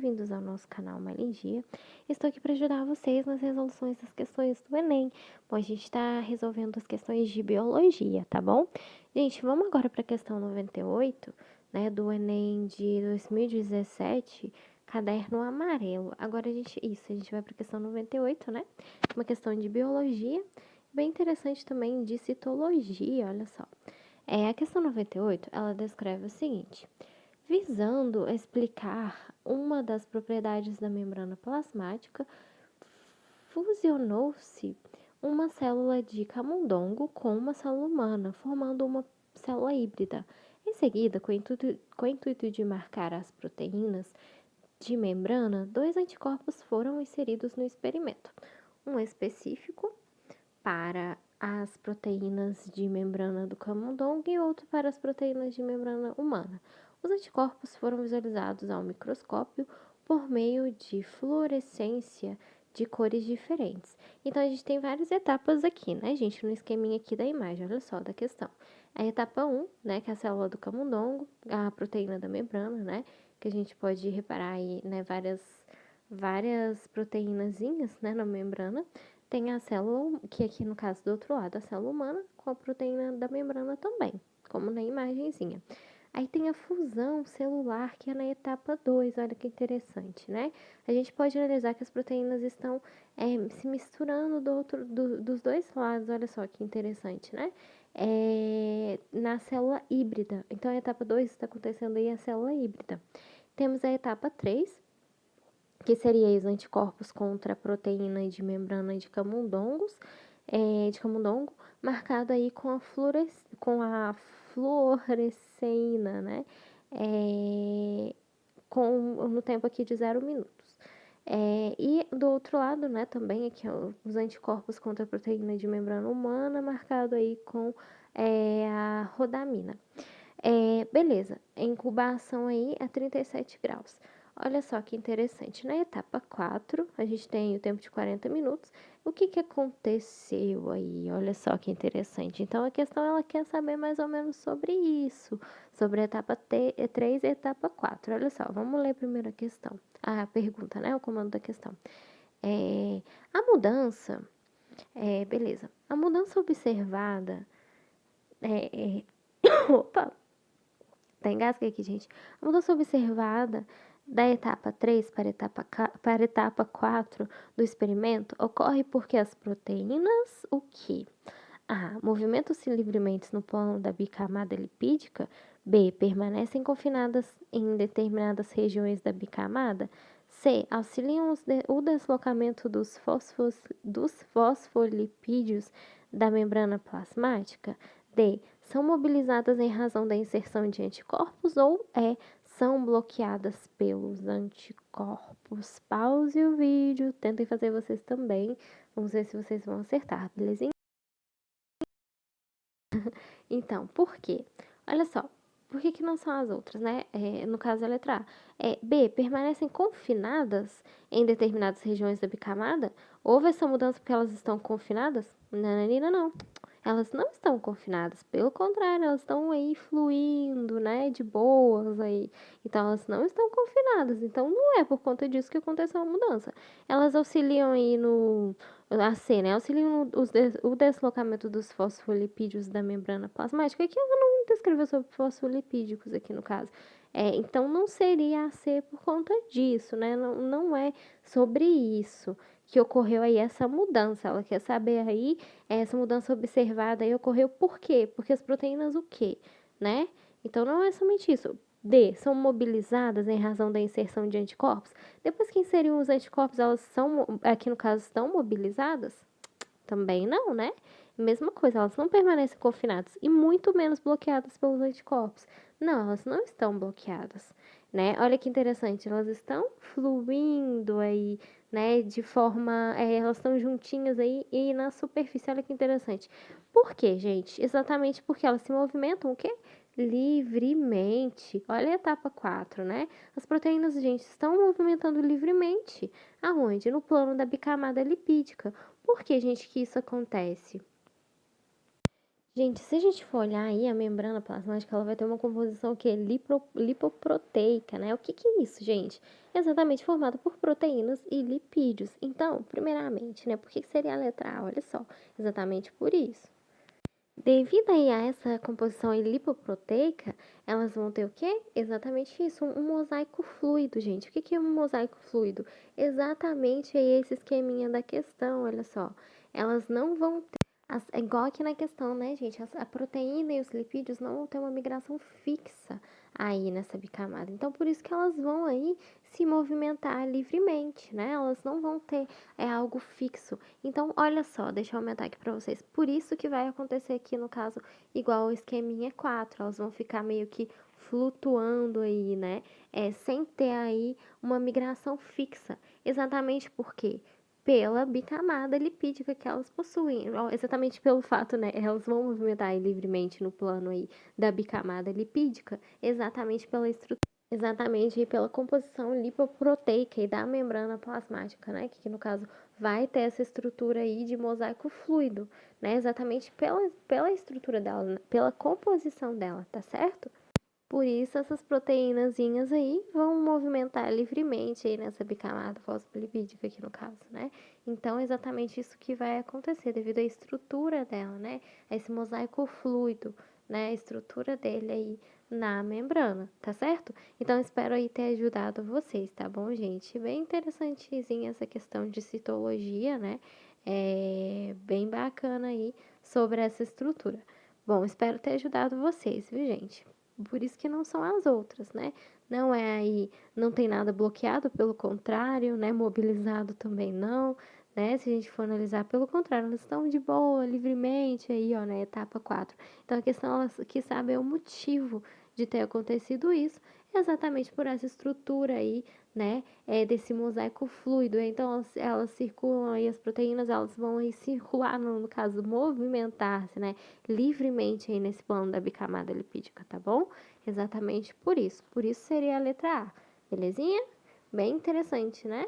bem-vindos ao nosso canal Mali em Dia. Estou aqui para ajudar vocês nas resoluções das questões do Enem. Bom, a gente está resolvendo as questões de biologia, tá bom? Gente, vamos agora para a questão 98, né, do Enem de 2017, caderno amarelo. Agora a gente vai para a questão 98, né? Uma questão de biologia, bem interessante também de citologia, olha só. A questão 98, ela descreve o seguinte: visando explicar uma das propriedades da membrana plasmática, fusionou-se uma célula de camundongo com uma célula humana, formando uma célula híbrida. Em seguida, com o intuito de marcar as proteínas de membrana, 2 anticorpos foram inseridos no experimento. Um específico para as proteínas de membrana do camundongo e outro para as proteínas de membrana humana. Os anticorpos foram visualizados ao microscópio por meio de fluorescência de cores diferentes. Então, a gente tem várias etapas aqui, né, gente, no esqueminha aqui da imagem, olha só, da questão. A etapa 1, né, que é a célula do camundongo, a proteína da membrana, né, que a gente pode reparar aí, né, várias proteínazinhas, né, na membrana. Tem a célula, que aqui no caso do outro lado, a célula humana, com a proteína da membrana também, como na imagenzinha. Aí tem a fusão celular, que é na etapa 2, olha que interessante, né? A gente pode analisar que as proteínas estão se misturando dos dois lados, olha só que interessante, né? Na célula híbrida. Então, a etapa 2 está acontecendo aí a célula híbrida. Temos a etapa 3, que seria os anticorpos contra a proteína de membrana de camundongos, de camundongo, marcado aí com a fluoresceína, né? No tempo aqui de 0 minutos. E do outro lado, né, também aqui os anticorpos contra a proteína de membrana humana, marcado aí com a rodamina. Beleza, a incubação aí é 37 graus. Olha só que interessante, na etapa 4, a gente tem o tempo de 40 minutos. O que aconteceu aí? Olha só que interessante. Então, a questão, ela quer saber mais ou menos sobre isso, sobre a etapa 3 e a etapa 4. Olha só, vamos ler primeiro a questão. A pergunta, né? O comando da questão. A mudança, beleza. A mudança observada, opa, tá engasguei aqui, gente. A mudança observada da etapa 3 para a etapa 4 do experimento ocorre porque as proteínas, o quê? A. Movimentam-se livremente no plano da bicamada lipídica. B. Permanecem confinadas em determinadas regiões da bicamada. C. Auxiliam o deslocamento dos fosfolipídios da membrana plasmática. D. São mobilizadas em razão da inserção de anticorpos. Ou E. São bloqueadas pelos anticorpos. Pause o vídeo, tentem fazer vocês também. Vamos ver se vocês vão acertar, belezinha? Então, por quê? Olha só, por que não são as outras, né? No caso, a letra A. B. Permanecem confinadas em determinadas regiões da bicamada? Houve essa mudança porque elas estão confinadas? Nananina, não. Elas não estão confinadas, pelo contrário, elas estão aí fluindo, né, de boas aí. Então, elas não estão confinadas. Então, não é por conta disso que aconteceu a mudança. Elas auxiliam aí a C, né? Auxiliam o deslocamento dos fosfolipídios da membrana plasmática. Aqui eu não descrevi sobre fosfolipídicos aqui no caso. Então, não seria a C por conta disso, né? Não é sobre isso que ocorreu aí essa mudança. Ela quer saber aí, essa mudança observada aí ocorreu por quê? Porque as proteínas o quê, né? Então, não é somente isso. D. São mobilizadas em razão da inserção de anticorpos. Depois que inseriam os anticorpos, elas são, aqui no caso, estão mobilizadas? Também não, né? Mesma coisa, elas não permanecem confinadas e muito menos bloqueadas pelos anticorpos. Não, elas não estão bloqueadas, né? Olha que interessante, elas estão fluindo aí, né? De forma, elas estão juntinhas aí e na superfície, olha que interessante. Por quê, gente? Exatamente porque elas se movimentam o quê? Livremente. Olha a etapa 4, né? As proteínas, gente, estão movimentando livremente. Aonde? No plano da bicamada lipídica. Por que, gente, que isso acontece? Gente, se a gente for olhar aí a membrana plasmática, ela vai ter uma composição que é lipoproteica, né? O que que é isso, gente? Exatamente formada por proteínas e lipídios. Então, primeiramente, né? Por que que seria a letra A? Olha só, exatamente por isso. Devido aí a essa composição lipoproteica, elas vão ter o quê? Exatamente isso, um mosaico fluido, gente. O que que é um mosaico fluido? Exatamente aí esse esqueminha da questão, olha só. Elas não vão é igual aqui na questão, né, gente? A proteína e os lipídios não vão ter uma migração fixa aí nessa bicamada. Então, por isso que elas vão aí se movimentar livremente, né? Elas não vão ter algo fixo. Então, olha só, deixa eu aumentar aqui para vocês. Por isso que vai acontecer aqui no caso, igual o esqueminha 4. Elas vão ficar meio que flutuando aí, né? Sem ter aí uma migração fixa. Exatamente porque pela bicamada lipídica que elas possuem, exatamente pelo fato, né, elas vão movimentar aí livremente no plano aí da bicamada lipídica, exatamente pela estrutura, exatamente pela composição lipoproteica e da membrana plasmática, né, que no caso vai ter essa estrutura aí de mosaico fluido, né, exatamente pela estrutura dela, pela composição dela, tá certo? Por isso, essas proteínazinhas aí vão movimentar livremente aí nessa bicamada fosfolipídica aqui no caso, né? Então, é exatamente isso que vai acontecer devido à estrutura dela, né? Esse mosaico fluido, né? A estrutura dele aí na membrana, tá certo? Então, espero aí ter ajudado vocês, tá bom, gente? Bem interessantezinha essa questão de citologia, né? É bem bacana aí sobre essa estrutura. Bom, espero ter ajudado vocês, viu, gente? Por isso que não são as outras, né? Não é aí, não tem nada bloqueado, pelo contrário, né? Mobilizado também não, né? Se a gente for analisar, pelo contrário, elas estão de boa, livremente aí, ó, né? Etapa 4. Então a questão, elas que saber o motivo de ter acontecido isso, exatamente por essa estrutura aí, né? Desse mosaico fluido. Então elas circulam aí, as proteínas, elas vão aí circular, no caso, movimentar-se, né? Livremente aí nesse plano da bicamada lipídica, tá bom? Exatamente por isso. Por isso seria a letra A. Belezinha? Bem interessante, né?